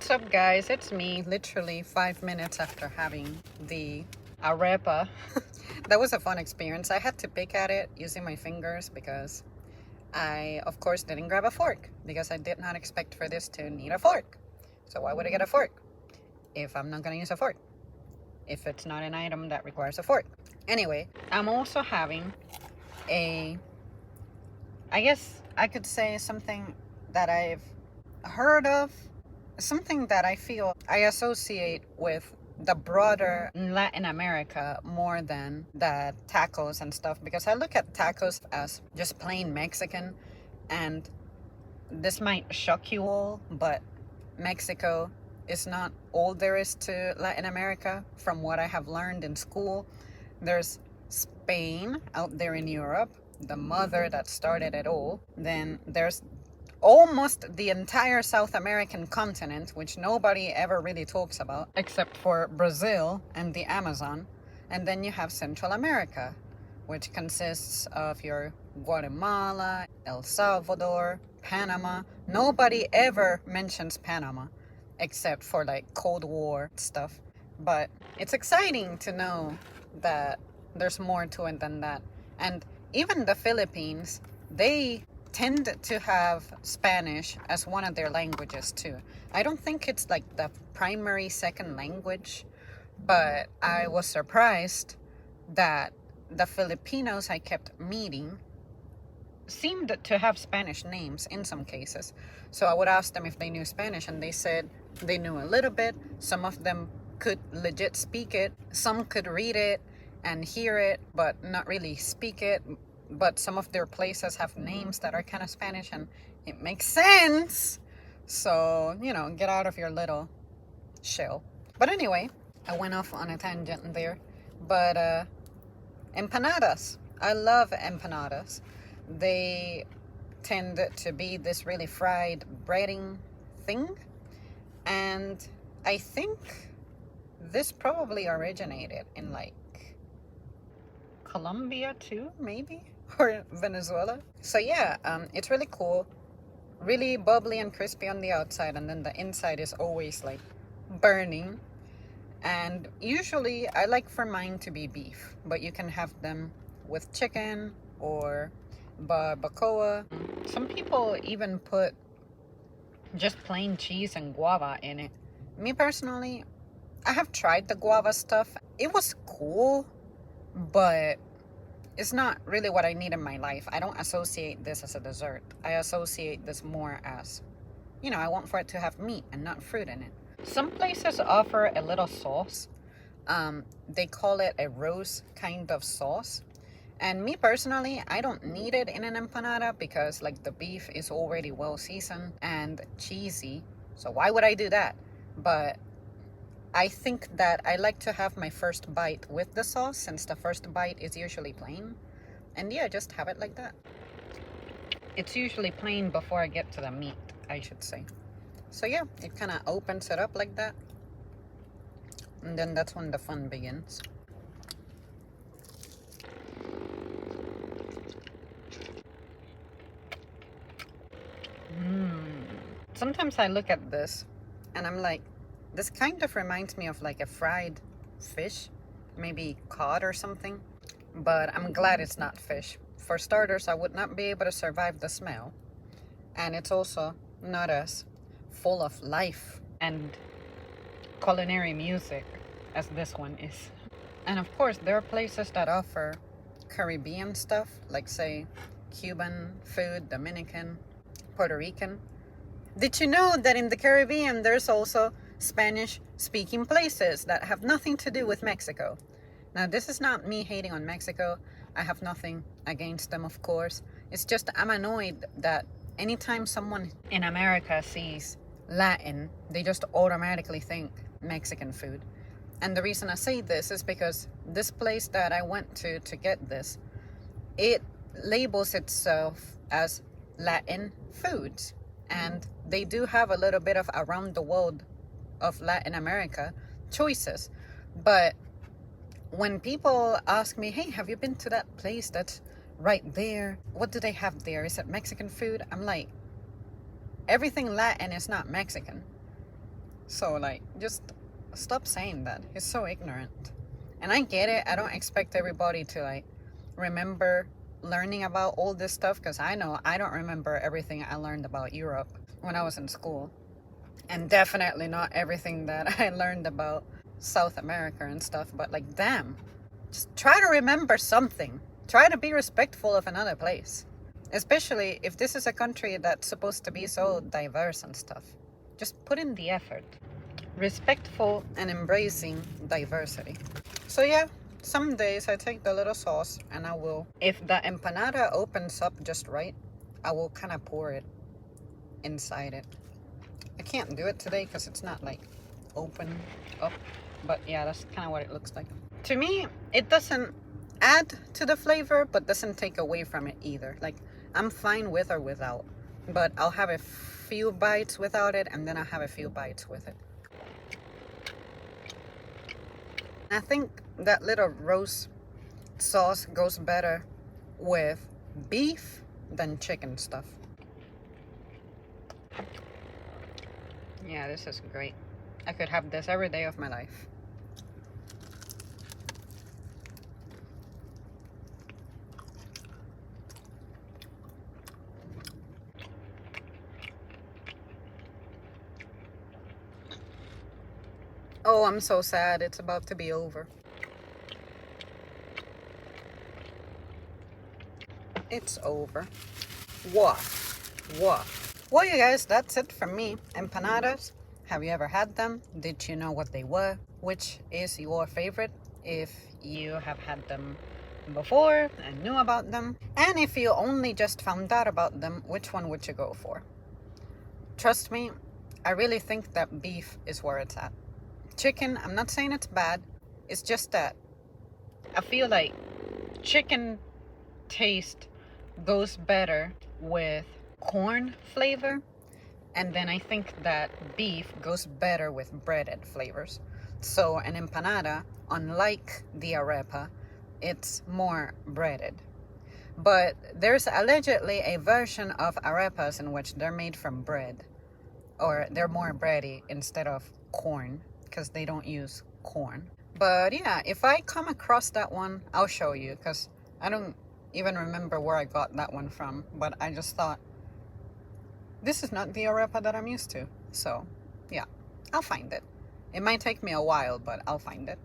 What's up, guys? It's me, literally 5 minutes after having the arepa. That was a fun experience. I had to pick at it using my fingers because I, of course, didn't grab a fork because I did not expect for this to need a fork. So why would I get a fork if I'm not going to use a fork? If it's not an item that requires a fork. Anyway, I'm also having I guess I could say something that I've heard of, something that I feel I associate with the broader Latin America more than the tacos and stuff, because I look at tacos as just plain Mexican, and this might shock you all, but Mexico is not all there is to Latin America from what I have learned in school. There's Spain out there in Europe, the mother that started it all. Then there's almost the entire South American continent, which nobody ever really talks about, except for Brazil and the Amazon. And then you have Central America, which consists of your Guatemala, El Salvador, Panama. Nobody ever mentions Panama, except for like Cold War stuff. But it's exciting to know that there's more to it than that. And even the Philippines, they tend to have Spanish as one of their languages too. I don't think it's like the primary second language, but I was surprised that the Filipinos I kept meeting seemed to have Spanish names in some cases. So I would ask them if they knew Spanish, and they said they knew a little bit. Some of them could legit speak it. Some could read it and hear it, but not really speak it. But some of their places have names that are kind of Spanish, and it makes sense. So, get out of your little shell. But anyway, I went off on a tangent there. But empanadas. I love empanadas. They tend to be this really fried breading thing. And I think this probably originated in like Colombia too, maybe, or Venezuela. So yeah, it's really cool, really bubbly and crispy on the outside, and then the inside is always like burning. And usually I like for mine to be beef, but you can have them with chicken or barbacoa. Some people even put just plain cheese and guava in it. Me personally, I have tried the guava stuff. It was cool, but it's not really what I need in my life. I don't associate this as a dessert. I associate this more as, I want for it to have meat and not fruit in it. Some places offer a little sauce. They call it a rose kind of sauce. And me personally, I don't need it in an empanada because like the beef is already well seasoned and cheesy. So why would I do that? But I think that I like to have my first bite with the sauce, since the first bite is usually plain. And yeah, just have it like that. It's usually plain before I get to the meat, I should say. So yeah, it kind of opens it up like that. And then that's when the fun begins. Sometimes I look at this and I'm like, this kind of reminds me of like a fried fish, maybe cod or something, but I'm glad it's not fish. For starters, I would not be able to survive the smell, and it's also not as full of life and culinary music as this one is. And of course, there are places that offer Caribbean stuff, like say Cuban food, Dominican, Puerto Rican. Did you know that in the Caribbean there's also Spanish-speaking places that have nothing to do with Mexico? Now, this is not me hating on Mexico. I have nothing against them, of course. It's just I'm annoyed that anytime someone in America sees Latin, they just automatically think Mexican food. And the reason I say this is because this place that I went to get this, it labels itself as Latin foods. And they do have a little bit of around the world of Latin America choices. But when people ask me, hey, have you been to that place that's right there? What do they have there? Is it Mexican food? I'm like, everything Latin is not Mexican. So, like, just stop saying that. He's so ignorant. And I get it. I don't expect everybody to, like, remember learning about all this stuff, because I know I don't remember everything I learned about Europe when I was in school. And definitely not everything that I learned about South America and stuff. But, like, damn. Just try to remember something. Try to be respectful of another place. Especially if this is a country that's supposed to be so diverse and stuff. Just put in the effort. Respectful and embracing diversity. So yeah, some days I take the little sauce and I will, if the empanada opens up just right, I will kind of pour it inside it. I can't do it today because it's not like open up, but yeah, that's kind of what it looks like. To me, it doesn't add to the flavor, but doesn't take away from it either. Like, I'm fine with or without, but I'll have a few bites without it, and then I'll have a few bites with it. I think that little roast sauce goes better with beef than chicken stuff. Yeah, this is great. I could have this every day of my life. Oh, I'm so sad. It's about to be over. It's over. Woof. Woof. Well, you guys, that's it from me. Empanadas. Have you ever had them? Did you know what they were? Which is your favorite? If you have had them before and knew about them. And if you only just found out about them, which one would you go for? Trust me, I really think that beef is where it's at. Chicken, I'm not saying it's bad. It's just that I feel like chicken taste goes better with corn flavor, and then I think that beef goes better with breaded flavors. So an empanada, unlike the arepa, it's more breaded. But there's allegedly a version of arepas in which they're made from bread, or they're more bready instead of corn, because they don't use corn. But yeah, if I come across that one, I'll show you, because I don't even remember where I got that one from, but I just thought, this is not the arepa that I'm used to. So yeah, I'll find it. It might take me a while, but I'll find it.